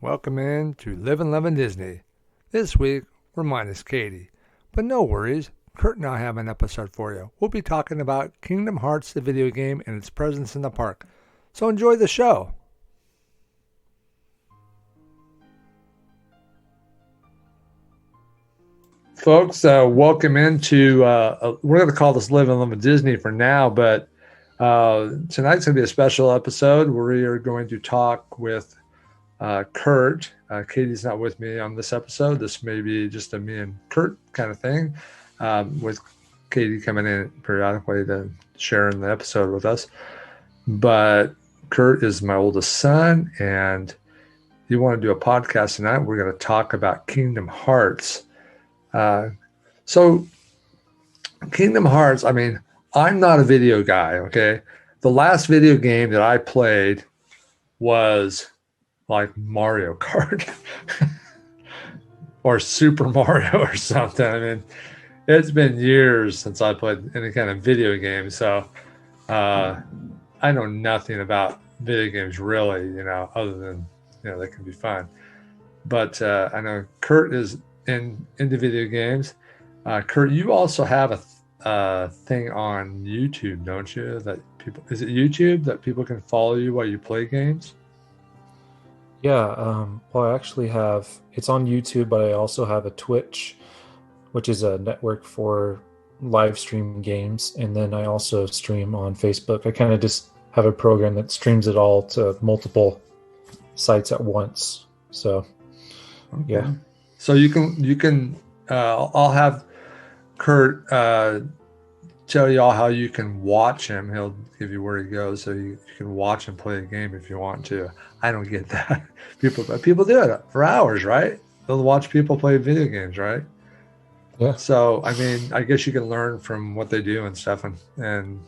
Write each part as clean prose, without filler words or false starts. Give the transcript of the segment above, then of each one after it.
Welcome in to Livin Lovin Disney. This week, we're minus Katie. But no worries, Kurt and I have an episode for you. We'll be talking about Kingdom Hearts, the video game, and its presence in the park. So enjoy the show. Folks, welcome into, we're going to call this Livin Lovin Disney for now, but tonight's going to be a special episode where we are going to talk with Kurt. Katie's not with me on this episode. This may be just a me and Kurt kind of thing, with Katie coming in periodically to share in the episode with us. But Kurt is my oldest son, and you want to do a podcast tonight. We're going to talk about Kingdom Hearts. So Kingdom Hearts, I mean, I'm not a video guy, okay? The last video game that I played was like Mario Kart or Super Mario or something. I mean, it's been years since I played any kind of video game. So I know nothing about video games really, other than, they can be fun. But I know Kurt is into video games. Kurt, you also have a thing on YouTube, don't you? Is it YouTube that people can follow you while you play games? Yeah, well, I actually it's on YouTube, but I also have a Twitch, which is a network for live stream games. And then I also stream on Facebook. I kind of just have a program that streams it all to multiple sites at once. So, okay. Yeah. So you can, I'll have Kurt tell you all how you can watch him. He'll give you where he goes, so you can watch him play a game if you want to. I don't get that. People do it for hours, right? They'll watch people play video games, right? Yeah. So, I mean, I guess you can learn from what they do and stuff and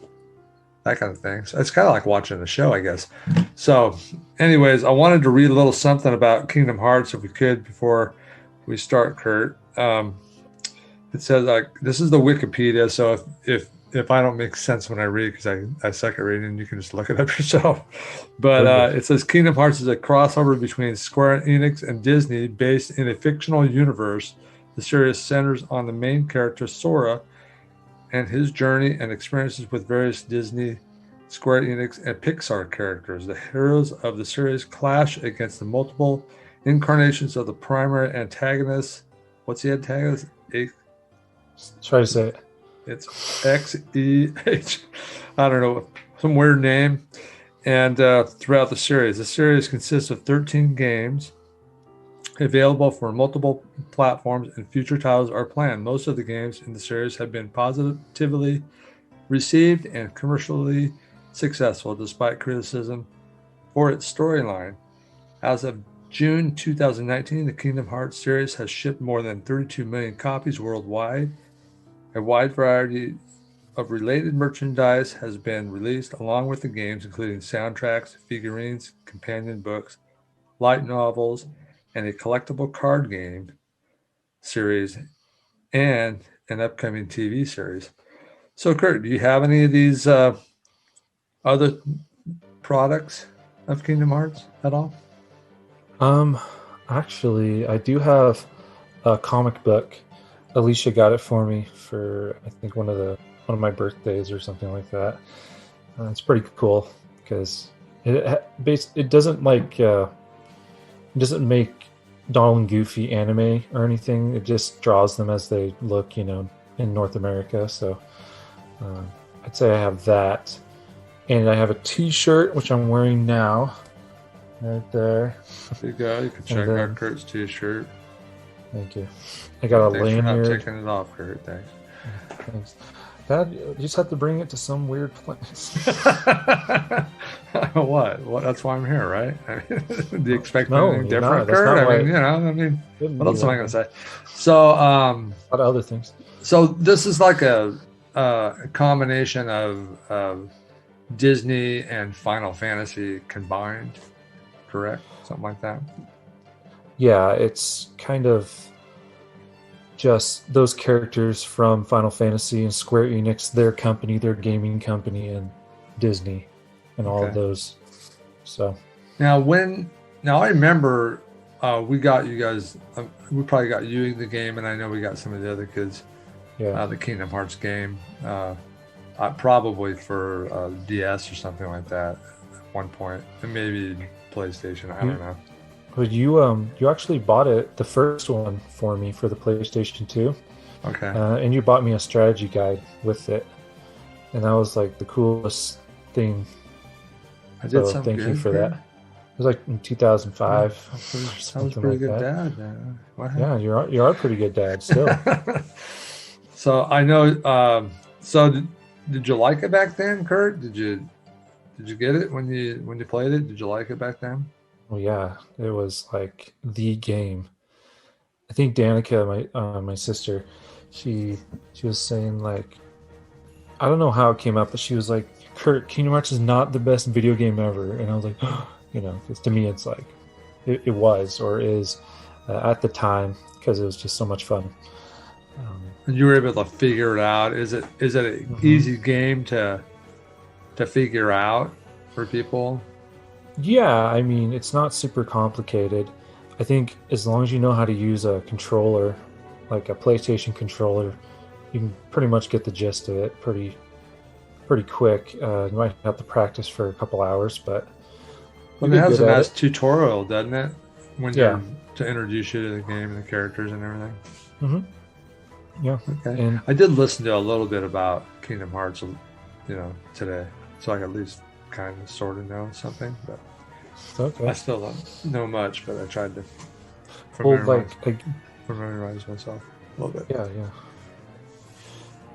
that kind of thing. So it's kind of like watching a show, I guess. So anyways, I wanted to read a little something about Kingdom Hearts if we could before we start, Kurt. It says, this is the Wikipedia, so if I don't make sense when I read, because I suck at reading, you can just look it up yourself. But it says Kingdom Hearts is a crossover between Square Enix and Disney based in a fictional universe. The series centers on the main character, Sora, and his journey and experiences with various Disney, Square Enix, and Pixar characters. The heroes of the series clash against the multiple incarnations of the primary antagonist. What's the antagonist? Try to say it. It's XEH. I don't know, some weird name. And throughout the series consists of 13 games available for multiple platforms, and future titles are planned. Most of the games in the series have been positively received and commercially successful, despite criticism for its storyline. As of June 2019, the Kingdom Hearts series has shipped more than 32 million copies worldwide. A wide variety of related merchandise has been released along with the games, including soundtracks, figurines, companion books, light novels, and a collectible card game series, and an upcoming TV series. So, Kurt, do you have any of these other products of Kingdom Hearts at all? Actually, I do have a comic book. Alicia got it for me for, I think, one of my birthdays or something like that. It's pretty cool because it doesn't make Donald and Goofy anime or anything. It just draws them as they look, in North America. So I'd say I have that, and I have a T-shirt which I'm wearing now, right there. There you go. You can check out Kurt's T-shirt. Thank you. I got a lanyard. Thanks for not taking it off, Kurt. Thanks. Dad, you just have to bring it to some weird place. What? That's why I'm here, right? I mean, do you expect anything not. different, Kurt? What else am I going to say? So, a lot of other things. So this is like a combination of Disney and Final Fantasy combined, correct? Something like that. Yeah, it's kind of just those characters from Final Fantasy and Square Enix, their company, their gaming company, and Disney, and all of those. So now I remember we got you guys. We probably got you in the game, and I know we got some of the other kids. Yeah. The Kingdom Hearts game, probably for DS or something like that at one point, and maybe PlayStation. I don't know. But you actually bought it, the first one, for me for the PlayStation 2. Okay. And you bought me a strategy guide with it, and that was like the coolest thing. I did so something thank good, you for Kurt. that. It was like in 2005. That was pretty good, Dad. Wow. Yeah, you are a pretty good dad still. So I know. So did you like it back then, Kurt? Did you get it when you played it? Did you like it back then? Well, yeah, it was like the game. I think Danica, my sister, she was saying, like, I don't know how it came up, but she was like, Kurt, Kingdom Hearts is not the best video game ever. And I was like, because to me it's like it was or is at the time, because it was just so much fun. And you were able to figure it out. Is it an easy game to figure out for people? Yeah, I mean, it's not super complicated. I think as long as you know how to use a controller, like a PlayStation controller, you can pretty much get the gist of it pretty quick. You might have to practice for a couple hours, but it has a nice tutorial, doesn't it? To introduce you to the game and the characters and everything. Mm-hmm. Yeah. Okay. And I did listen to a little bit about Kingdom Hearts, today, so I can at least kind of sort of know something, but I still don't know much. But I tried to familiarize myself a little bit. Yeah.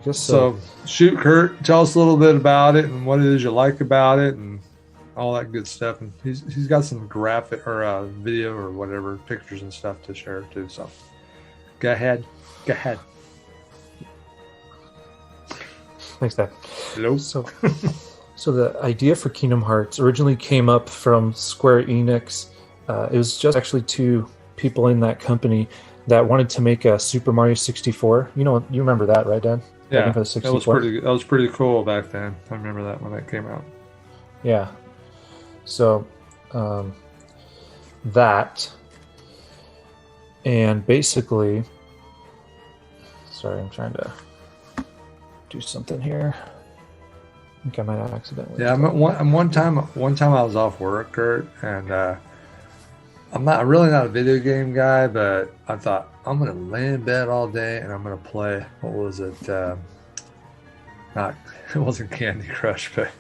I guess so. Shoot, Kurt, tell us a little bit about it and what it is you like about it and all that good stuff. And he's got some graphic or video or whatever pictures and stuff to share too. So go ahead. Thanks, Dad. Hello. So the idea for Kingdom Hearts originally came up from Square Enix. It was just actually two people in that company that wanted to make a Super Mario 64. You remember that, right, Dad? Yeah, that was pretty cool back then. I remember that when that came out. Yeah. So that, and basically, sorry, I'm trying to do something here. I think I might have accidentally. Yeah, one time I was off work, Kurt, and I'm really not a video game guy, but I thought I'm gonna lay in bed all day and I'm gonna play. What was it? It wasn't Candy Crush, but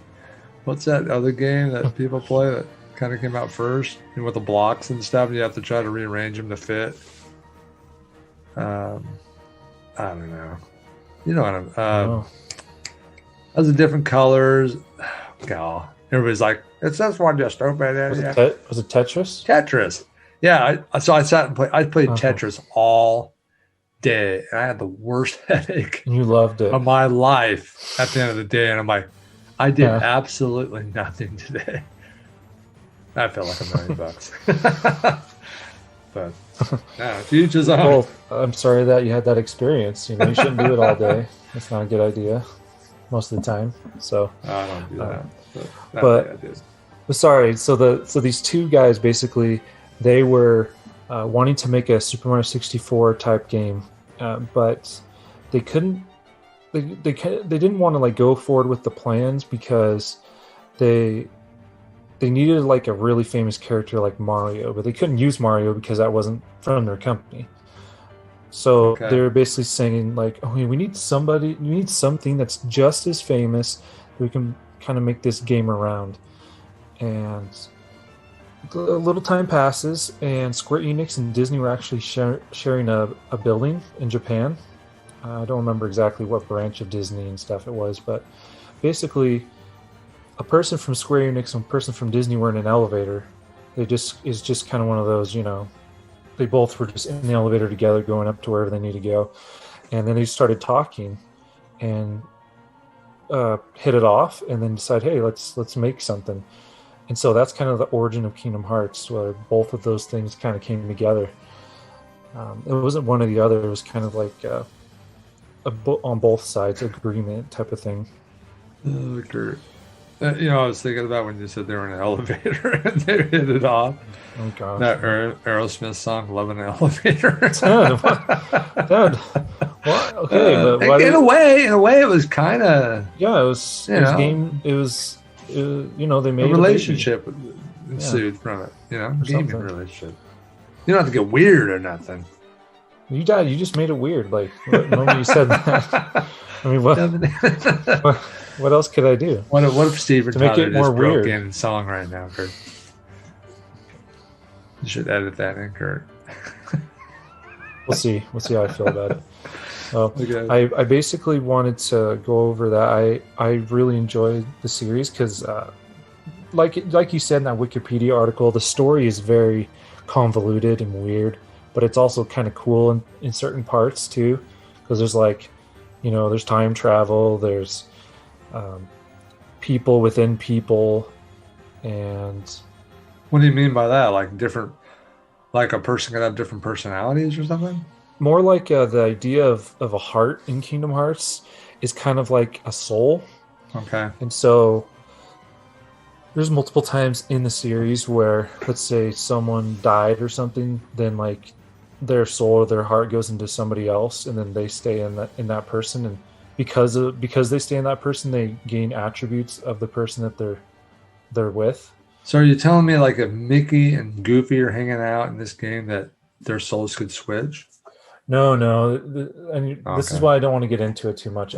what's that other game that people play that kind of came out first, and with the blocks and stuff, and you have to try to rearrange them to fit. I don't know. You know what I'm. Those are different colors. God, everybody's like, "It's just one just open it." Was it Tetris? Tetris. Yeah. So I sat and played. I played Tetris all day, and I had the worst headache. You loved it of my life at the end of the day, and I'm like, I did absolutely nothing today. I felt like $1 million. But to each his own. Well, I'm sorry that you had that experience. You shouldn't do it all day. That's not a good idea most of the time. So I don't do that. But sorry. So these two guys, basically, they were wanting to make a Super Mario 64 type game, but they couldn't. They didn't want to go forward with the plans because they needed a really famous character like Mario, but they couldn't use Mario because that wasn't from their company. So they were basically saying we need something that's just as famous that we can kind of make this game around. And a little time passes, and Square Enix and Disney were actually sharing a building in Japan. I don't remember exactly what branch of Disney and stuff it was, but basically a person from Square Enix and a person from Disney were in an elevator. It's just kind of one of those, they both were just in the elevator together going up to wherever they need to go. And then they started talking and hit it off and then decide, hey, let's make something. And so that's kind of the origin of Kingdom Hearts, where both of those things kind of came together. It wasn't one or the other. It was kind of like on both sides agreement type of thing. Kurt. I was thinking about when you said they were in an elevator and they hit it off. Oh gosh. That Aerosmith song, "Love in an Elevator." Dad, what? Okay, but why in a way, it was kind of yeah, it was game. It was they made a relationship ensued from it. Gaming relationship. You don't have to get weird or nothing. You just made it weird. Like the moment you said that. I mean, what else could I do? What if Steven to make it more weird? Broke in song right now, Kurt? You should edit that in, Kurt. We'll see how I feel about it. Okay. I basically wanted to go over that. I really enjoyed the series because, like you said in that Wikipedia article, the story is very convoluted and weird, but it's also kind of cool in certain parts too, because there's there's time travel, there's people within people, and what do you mean by that? Like a person could have different personalities or something? More like the idea of a heart in Kingdom Hearts is kind of like a soul. Okay. And so there's multiple times in the series where, let's say, someone died or something, then like their soul or their heart goes into somebody else, and then they stay in that person, and because they stay in that person, they gain attributes of the person that they're with. So are you telling me like if Mickey and Goofy are hanging out in this game that their souls could switch? No. And this is why I don't want to get into it too much.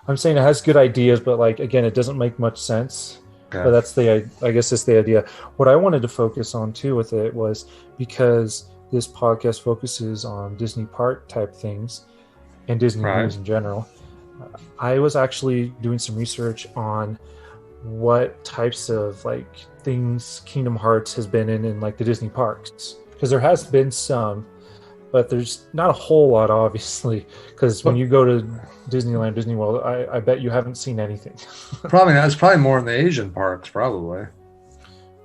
I'm saying it has good ideas, but like again, it doesn't make much sense. Okay. But I guess that's the idea. What I wanted to focus on too with it was because this podcast focuses on Disney park type things and Disney news in general. I was actually doing some research on what types of like things Kingdom Hearts has been in like the Disney parks, because there has been some, but there's not a whole lot, obviously, because when you go to Disneyland, Disney World, I bet you haven't seen anything. Probably not. It's probably more in the Asian parks, probably.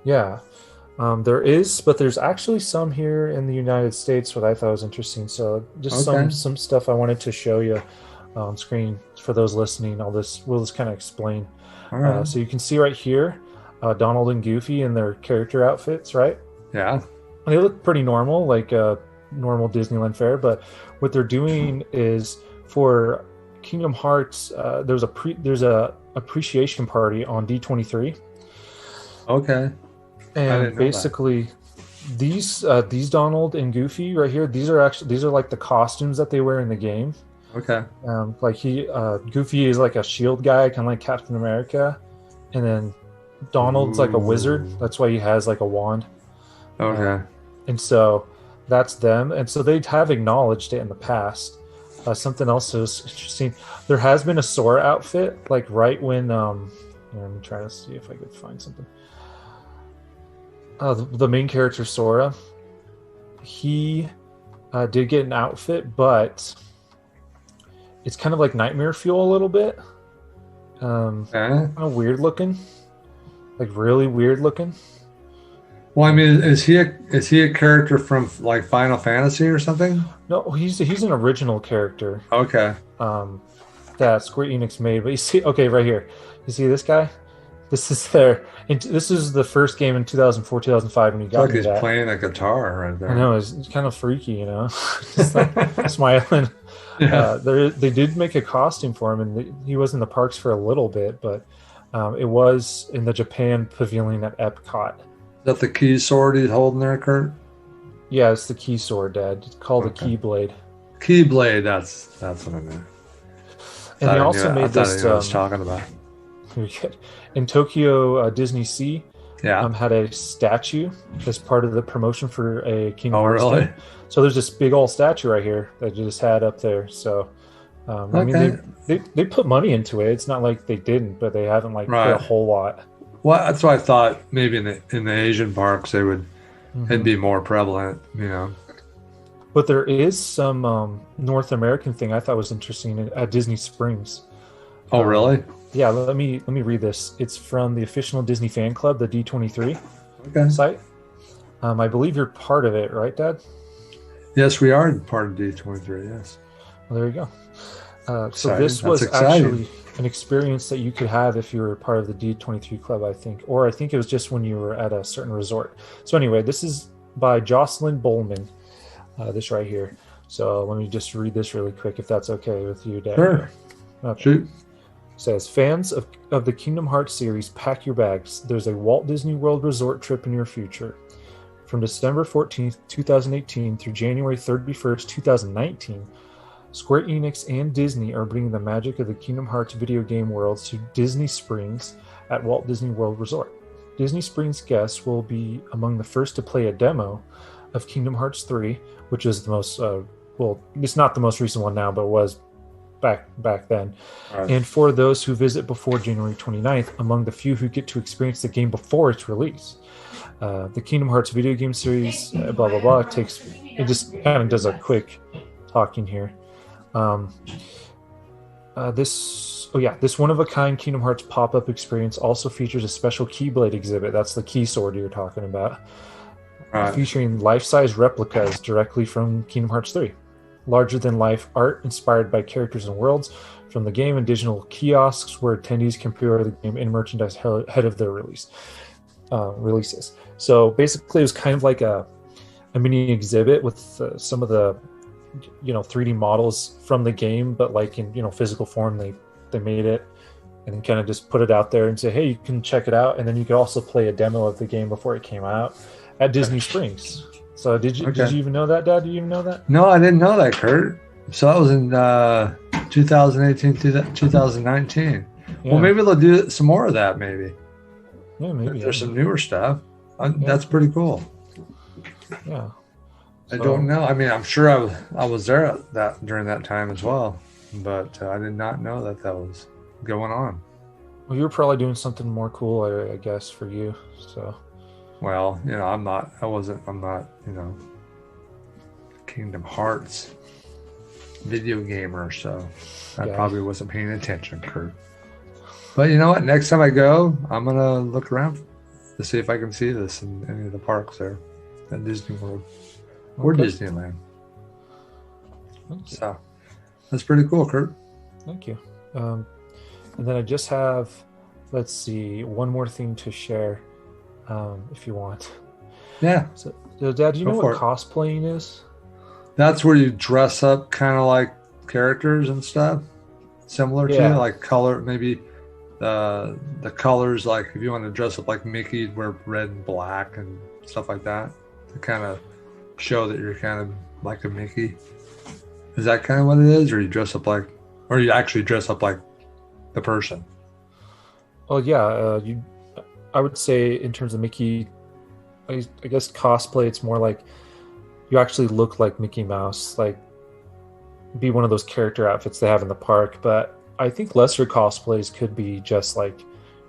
Yeah. There is, but there's actually some here in the United States what I thought was interesting. So just some stuff I wanted to show you on screen for those listening. We'll just kind of explain. All right. So you can see right here, Donald and Goofy in their character outfits, right? Yeah. And they look pretty normal, like a normal Disneyland fare. But what they're doing is for Kingdom Hearts, there's a appreciation party on D23. Okay. And basically, these Donald and Goofy right here, these are like the costumes that they wear in the game. Okay. Like Goofy is like a shield guy, kind of like Captain America, and then Donald's like a wizard. That's why he has like a wand. Okay. And so that's them. And so they have acknowledged it in the past. Something else that was interesting. There has been a Sora outfit, like right when I'm trying to see if I could find something. The main character Sora, he did get an outfit, but it's kind of like nightmare fuel a little bit. Kind of weird looking, like really weird looking. Well, I mean, is he a character from like Final Fantasy or something? No, he's an original character. Okay. That Square Enix made. But you see, okay, right here, you see this guy? This is the first game in 2004, 2005 when he got he's playing a guitar right there. I know, it's kind of freaky, just like smiling. Yeah. They did make a costume for him, and he was in the parks for a little bit, but it was in the Japan pavilion at Epcot. Is that the key sword he's holding there, Kurt? Yeah, it's the key sword, Dad. It's called a Keyblade. Keyblade, that's what I meant. And they also made this. I was talking about. In Tokyo Disney Sea, had a statue as part of the promotion for a Kingdom Hearts game. So there's this big old statue right here that you just had up there. So I mean, they put money into it. It's not like they didn't, but they haven't put a whole lot. Well, that's why I thought maybe in the Asian parks they would it'd be more prevalent, But there is some North American thing I thought was interesting at Disney Springs. Oh, really? Yeah, let me read this. It's from the official Disney fan club, the D23 site. I believe you're part of it, right, Dad? Yes, we are part of D23, yes. Well, there you go. So this was actually an experience that you could have if you were part of the D23 club, I think, or I think it was just when you were at a certain resort. So anyway, this is by Jocelyn Bowman, this right here. So let me just read this really quick, if that's okay with you, Dad. Sure. Okay. Shoot. It says, fans of the Kingdom Hearts series, pack your bags. There's a Walt Disney World resort trip in your future. From December 14th, 2018 through January 31st, 2019, Square Enix and Disney are bringing the magic of the Kingdom Hearts video game worlds to Disney Springs at Walt Disney World Resort. Disney Springs guests will be among the first to play a demo of Kingdom Hearts 3, which is the most, well, it's not the most recent one now, but it was back then. Right. And for those who visit before January 29th, among the few who get to experience the game before its release. The Kingdom Hearts video game series, blah, blah, blah, it just kind of does a quick talking here. This one-of-a-kind Kingdom Hearts pop-up experience also features a special Keyblade exhibit. That's the key sword you're talking about. Right. Featuring life-size replicas directly from Kingdom Hearts 3. Larger-than-life art inspired by characters and worlds from the game, and digital kiosks where attendees can pre-order the game and merchandise ahead of their releases. So basically, it was kind of like a mini exhibit with some of the 3D models from the game, but like in physical form. They made it and then kind of just put it out there and say, hey, you can check it out, and then you could also play a demo of the game before it came out at Disney Springs. So did you even know that, Dad? Did you even know that? No, I didn't know that, Kurt. So that was in 2018, 2019. Yeah. Well, maybe they'll do some more of that. Maybe. Yeah, maybe. There's some newer stuff. That's pretty cool. Yeah. I don't know. I mean, I'm sure I was there during that time as well, but I did not know that was going on. Well, you were probably doing something more cool, I guess, for you. So. Well, I'm not Kingdom Hearts video gamer, so I probably wasn't paying attention, Kurt. But you know what? Next time I go, I'm gonna look around to see if I can see this in any of the parks there at Disney World or Disneyland. So that's pretty cool, Kurt. Thank you. And then I just have, let's see, one more thing to share, if you want. Yeah. So Dad, do you know what cosplaying is? That's where you dress up kind of like characters and stuff, similar to like color, maybe the colors. Like if you want to dress up like Mickey, you'd wear red and black and stuff like that to kind of show that you're kind of like a Mickey. Is that kind of what it is, or you actually dress up like the person? Well, yeah, I would say in terms of Mickey, I guess cosplay, it's more like you actually look like Mickey Mouse, like be one of those character outfits they have in the park. But I think lesser cosplays could be just like,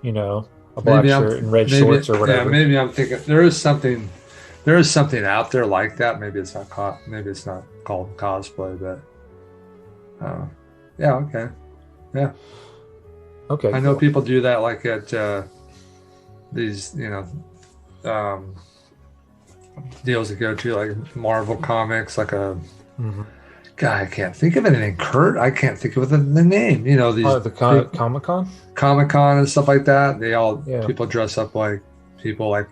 a black shirt and red shorts or whatever. Yeah, maybe I'm thinking there is something out there like that. Maybe it's not called cosplay, but okay. I know people do that, like at these deals to go to, like Marvel Comics, like a God, I can't think of anything, Kurt. I can't think of the name. These Comic-Con? Comic-Con and stuff like that. People dress up like people, like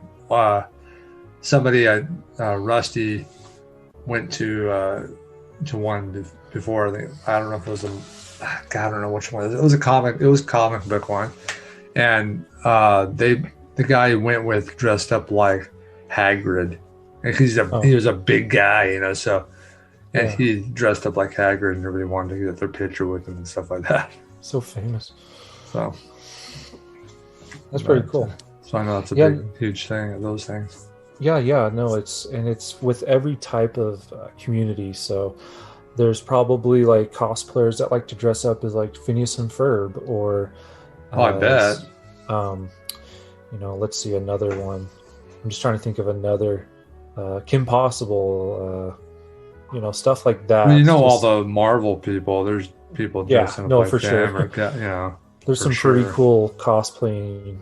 somebody at Rusty went to one before. I don't know if it was I don't know which one it was. It was a comic book one, and the guy went with dressed up like Hagrid. And he was a big guy, so. And he dressed up like Hagrid, and everybody wanted to get their picture with him and stuff like that. So famous. So that's pretty cool. So I know it's a big, huge thing of those things. Yeah. No, it's with every type of community. So there's probably like cosplayers that like to dress up as like Phineas and Ferb, or I bet. Let's see another one. I'm just trying to think of another. Kim Possible. Stuff like that. Well, all the Marvel people. There's people dressing up like for them. Sure. There's some pretty cool cosplaying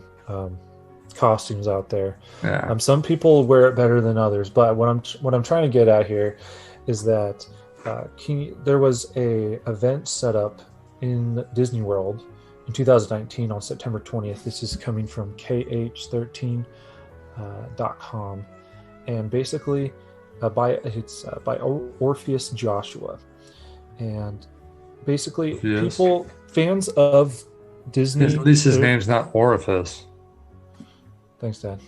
costumes out there. Yeah. Some people wear it better than others, but what I'm trying to get at here is that there was a event set up in Disney World in 2019 on September 20th. This is coming from kh13.com, and basically by Orpheus Joshua, and basically Yes. fans of Disney. At least his name's not Orifice. Thanks, Dad.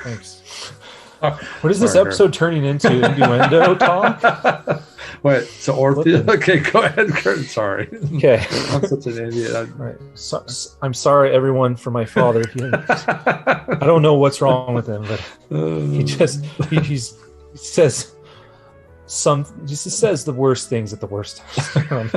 Thanks. What is this episode turning into? Innuendo talk? Wait, so Orpheus? Okay, go ahead, Kurt. Sorry. Okay. I'm such an idiot. Right. So, I'm sorry, everyone, for my father. I don't know what's wrong with him, but he says the worst things at the worst times.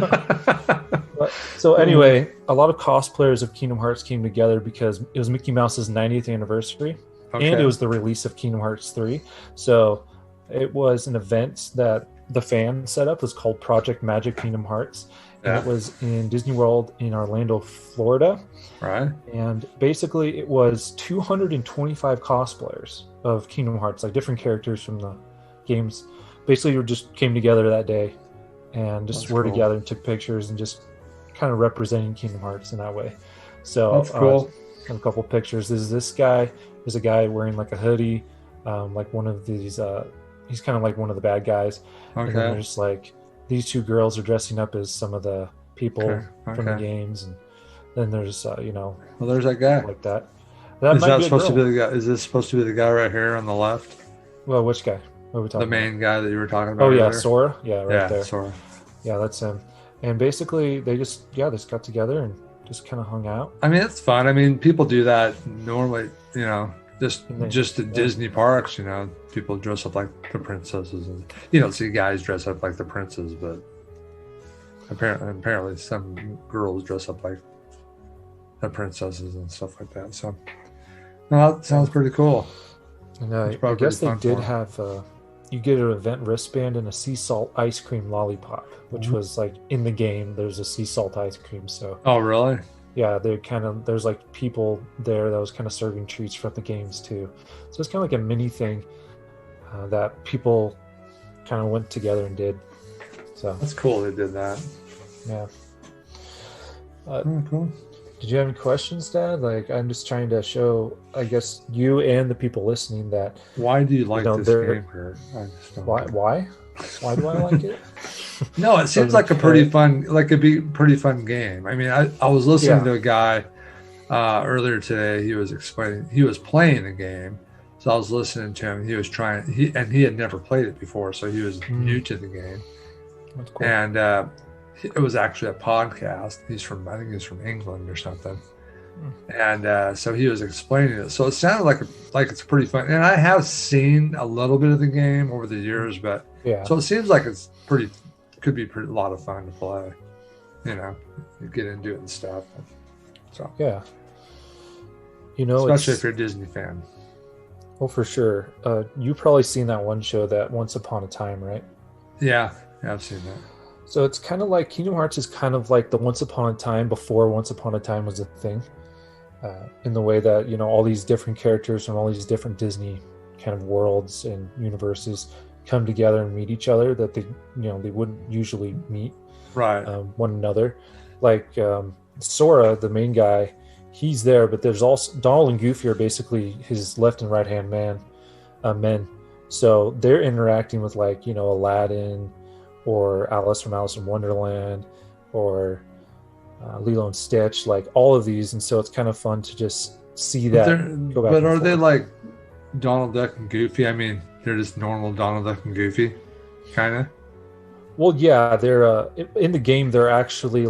So anyway, a lot of cosplayers of Kingdom Hearts came together because it was Mickey Mouse's 90th anniversary. Okay. And it was the release of Kingdom Hearts 3. So it was an event that the fan set up. It was called Project Magic Kingdom Hearts. And it was in Disney World in Orlando, Florida. Right. And basically it was 225 cosplayers of Kingdom Hearts, like different characters from the games. Basically, we just came together that day and just were together and took pictures and just kind of representing Kingdom Hearts in that way. So that's cool. I have a couple pictures. There's a guy wearing like a hoodie, like one of these. He's kind of like one of the bad guys. Okay. And then there's like these two girls are dressing up as some of the people from the games, and then there's well, there's that guy like that. Is that supposed to be the guy? Is this supposed to be the guy right here on the left? Well, which guy? What are we talking about? The main guy that you were talking about. Oh yeah, earlier? Sora. Yeah, right there. Sora. Yeah, that's him. And basically, they just got together and just kind of hung out. I mean, it's fun. I mean, people do that normally. Just at Disney parks. People dress up like the princesses, and you don't see guys dress up like the princes, but apparently some girls dress up like the princesses and stuff like that. So, no, that sounds pretty cool. And I guess they did have. You get an event wristband and a sea salt ice cream lollipop, which was like in the game. There's a sea salt ice cream. So. Oh really? Yeah, there's like people there that was kind of serving treats from the games too. So it's kind of like a mini thing that people kind of went together and did. So that's cool. They did that. Yeah. Cool. Did you have any questions, Dad? Like, I'm just trying to show, I guess, you and the people listening that. Why do you like this game, Kurt? Why? Why do I like it? No, it seems like a pretty fun game. I mean, I was listening to a guy earlier today. He was playing a game, so I was listening to him. He had never played it before, so he was new to the game. That's cool. And it was actually a podcast. I think he's from England or something. And so he was explaining it. So it sounded like it's pretty fun. And I have seen a little bit of the game over the years, but so it seems like it's could be a lot of fun to play. You get into it and stuff. So yeah, especially if you're a Disney fan. Well, for sure. You've probably seen that one show, that Once Upon a Time, right? Yeah, I've seen that. So it's kind of like Kingdom Hearts is kind of like the Once Upon a Time before Once Upon a Time was a thing, in the way that all these different characters from all these different Disney kind of worlds and universes come together and meet each other that they wouldn't usually meet one another. Like Sora, the main guy, he's there, but there's also Donald and Goofy are basically his left and right hand men. So they're interacting with Aladdin, or Alice from Alice in Wonderland, or Lilo and Stitch, like all of these. And so it's kind of fun to just see that. But are they like Donald Duck and Goofy? I mean, they're just normal Donald Duck and Goofy, kind of? Well, yeah, they're in the game. They're actually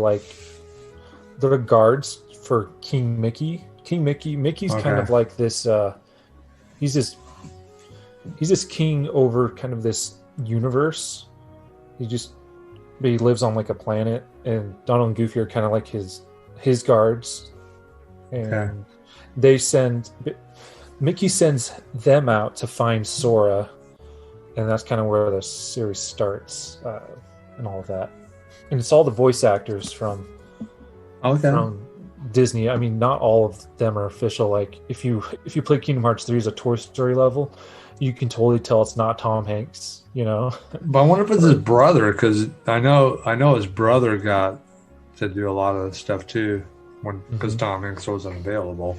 they're guards for King Mickey. Mickey's kind of like this. He's this king over kind of this universe. He lives on like a planet, and Donald and Goofy are kind of like his guards, and Mickey sends them out to find Sora, and that's kind of where the series starts, and all of that. And it's all the voice actors from Disney. I mean, not all of them are official. Like if you play Kingdom Hearts 3 as a Toy Story level, you can totally tell it's not Tom Hanks, But I wonder if it's his brother, because I know his brother got to do a lot of stuff too. because Mhm. Tom Hanks wasn't available.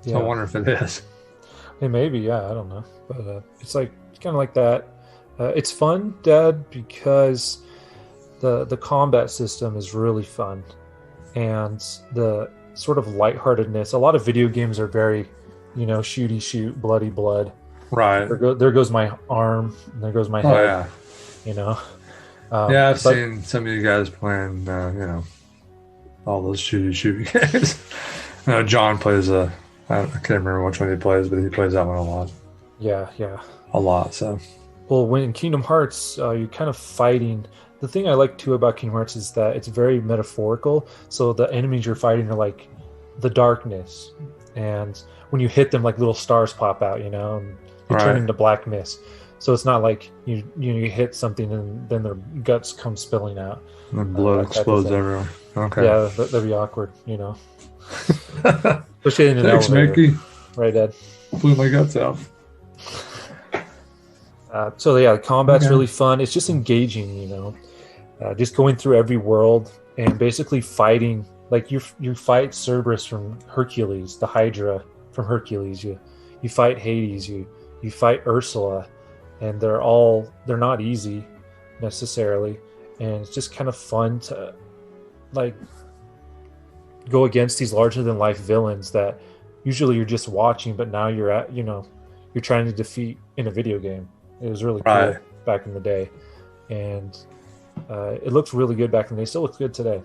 So I Yeah. wonder if it is. Hey, maybe, yeah, I don't know, but it's like kind of like that. It's fun, Dad, because the combat system is really fun, and the sort of lightheartedness. A lot of video games are very, shooty shoot, bloody blood. Right. There goes my arm, and there goes my Oh head. yeah. You know, Yeah, I've but seen some of you guys playing, all those shooty games. John plays I can't remember which one he plays, but he plays that one a lot. yeah, yeah. A lot, so. Well, when in Kingdom Hearts, you're kind of fighting. The thing I like too about Kingdom Hearts is that it's very metaphorical. So the enemies you're fighting are like the darkness, and when you hit them, like little stars pop out, and they turn Right. into black mist. So it's not like you hit something and then their guts come spilling out. And then blood That type of explodes thing. everywhere. Okay. Yeah, that'd be awkward, especially in an Thanks, elevator, Mickey. right, Dad? Blew my guts out. So yeah, combat's Okay. really fun. It's just engaging, just going through every world and basically fighting. Like you fight Cerberus from Hercules, the Hydra from Hercules. You fight Hades. You fight Ursula, and they're not easy necessarily, and it's just kind of fun to like go against these larger than life villains that usually you're just watching, but now you're trying to defeat in a video game. It was really cool Right. back in the day, and it looked really good back in the day. Still looks good today.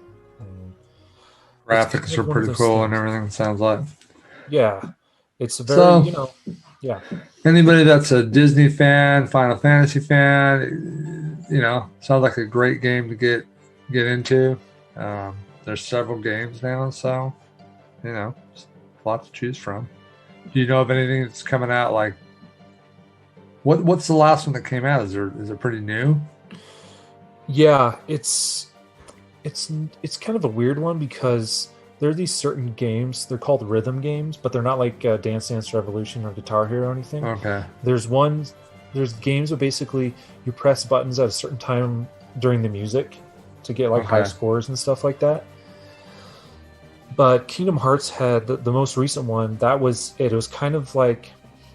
Graphics It's are one of pretty those cool and things. everything, it sounds like. Yeah, it's a very So, yeah. anybody that's a Disney fan, Final Fantasy fan, sounds like a great game to get into. There's several games now, so a lot to choose from. Do you know of anything that's coming out? Like, what's the last one that came out? Is it pretty new? Yeah, it's kind of a weird one because there are these certain games. They're called rhythm games, but they're not like Dance Dance Revolution or Guitar Hero or anything. Okay. There's games where basically you press buttons at a certain time during the music to get like high Okay. scores and stuff like that. But Kingdom Hearts had the most recent one. That was it. It was kind of like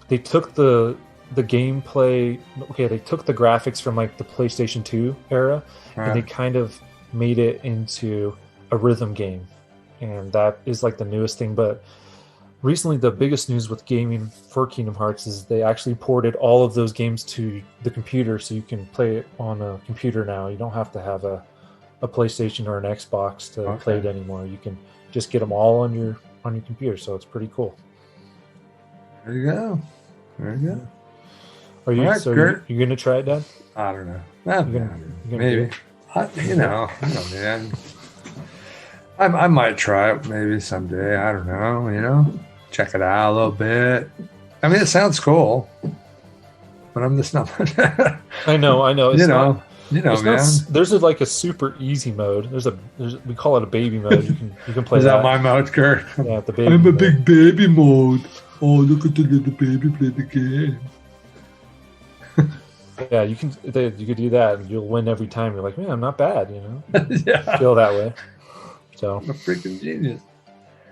they took the gameplay. Okay, they took the graphics from like the PlayStation 2 era, and they Right. kind of made it into a rhythm game, and that is like the newest thing. But recently, the biggest news with gaming for Kingdom Hearts is they actually ported all of those games to the computer, so you can play it on a computer now. You don't have to have a PlayStation or an Xbox to Okay. play it anymore. You can just get them all on your computer, so it's pretty cool. There you go. There you go. Are you All right, so Kurt. you're gonna try it, Dad? I don't know. You're gonna do Maybe. it? Man. I might try it maybe someday. I don't know. Check it out a little bit. I mean, it sounds cool, but I'm just not. I know. It's not. It's man. not. There's like a super easy mode. We call it a baby mode. You can play Is that. that my mode, Kurt? Yeah, the baby. I'm a mode. big baby mode. Oh, look at the little baby play the game. Yeah, you could do that, and you'll win every time. You're like, man, I'm not bad. Yeah, Feel that way. So I'm a freaking genius.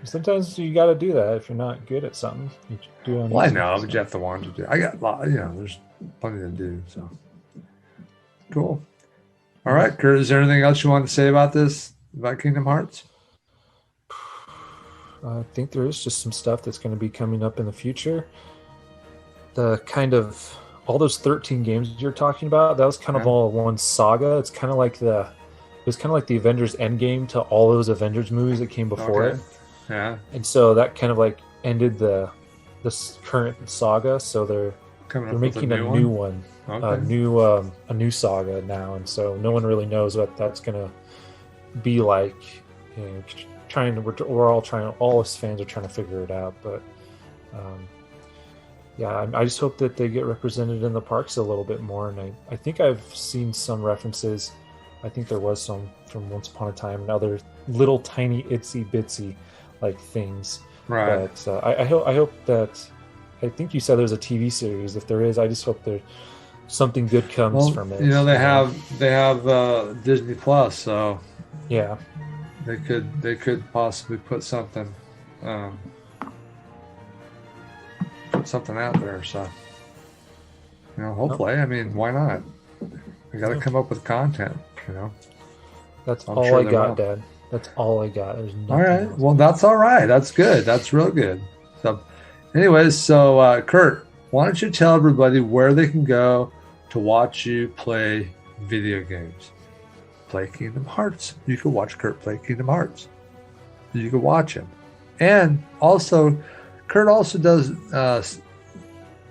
sometimes you got to do that if you're not good at something. You do it on Well, I easy. know, but you have to want to do. I got, there's plenty to do. So cool. All right, Kurt. Is there anything else you want to say about Kingdom Hearts? I think there is just some stuff that's going to be coming up in the future. The kind of all those 13 games you're talking about, that was kind of Yeah. all one saga. It was kind of like the Avengers Endgame to all those Avengers movies that came before Okay. it. Yeah, And so that kind of like ended this current saga. So they're coming up making with a new one, Okay. a new saga now, and so no one really knows what that's gonna be like. We're all trying. All us fans are trying to figure it out, but yeah, I just hope that they get represented in the parks a little bit more. And I think I've seen some references. I think there was some from Once Upon a Time and other little tiny itsy bitsy like things. Right. But I hope that. I think you said there's a TV series. If there is, I just hope there something good comes Well, from it. they have Disney Plus, so Yeah, they could possibly put something um, out there. So hopefully, I mean, why not? We got to come up with content. That's I'm all sure I they got, will. Dad. That's all I got. There's nothing All right. else. Well, that's all right. That's good. That's real good. So, anyways, so Kurt, why don't you tell everybody where they can go to watch you play video games? Play Kingdom Hearts. You can watch Kurt play Kingdom Hearts. You can watch him. And also, Kurt also does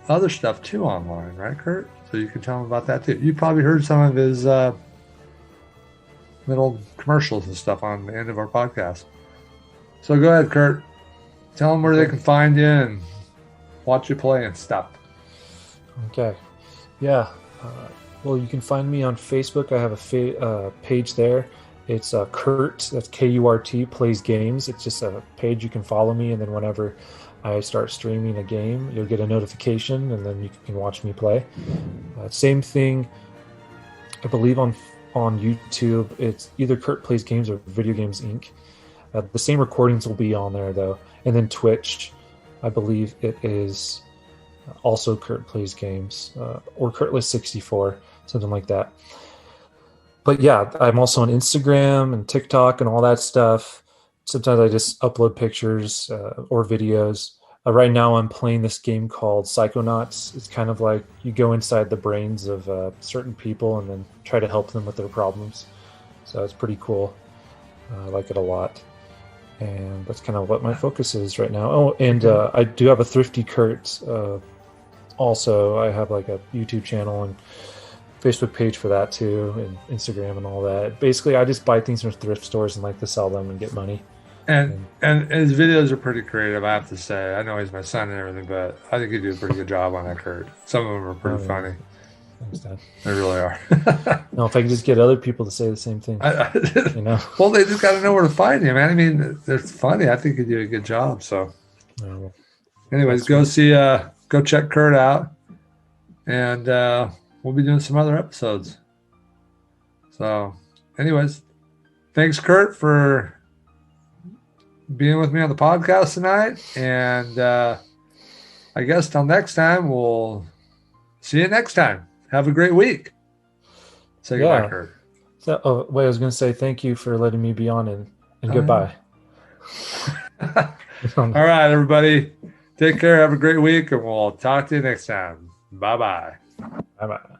other stuff too online, right, Kurt? So you can tell him about that too. You probably heard some of his little commercials and stuff on the end of our podcast. So go ahead, Kurt. Tell them where they can find you and watch you play and stuff. Okay. Yeah. Well, you can find me on Facebook. I have a page there. It's Kurt, that's Kurt, plays games. It's just a page you can follow me, and then whenever I start streaming a game, you'll get a notification, and then you can watch me play. Same thing, I believe on YouTube, it's either Kurt Plays Games or Video Games Inc. The same recordings will be on there, though. And then Twitch, I believe it is also Kurt Plays Games or Kurtless64, something like that. But yeah, I'm also on Instagram and TikTok and all that stuff. Sometimes I just upload pictures or videos. Right now I'm playing this game called Psychonauts. It's kind of like you go inside the brains of certain people and then try to help them with their problems. So it's pretty cool. I like it a lot. And that's kind of what my focus is right now. Oh, and I do have a Thrifty Kurt. Also, I have like a YouTube channel and Facebook page for that too, and Instagram and all that. Basically, I just buy things from thrift stores and like to sell them and get money. And his videos are pretty creative, I have to say. I know he's my son and everything, but I think you do a pretty good job on that, Kurt. Some of them are pretty funny. Thanks, Dad. They really are. No, if I can just get other people to say the same thing, Well, they just got to know where to find you, man. I mean, they're funny. I think you do a good job. So, anyways, go check Kurt out, and we'll be doing some other episodes. So, anyways, thanks, Kurt, for being with me on the podcast tonight. And I guess till next time, we'll see you next time. Have a great week. Say goodbye, Kurt. So, I was going to say thank you for letting me be on and goodbye. All right, everybody. Take care. Have a great week, and we'll talk to you next time. Bye-bye. Bye-bye.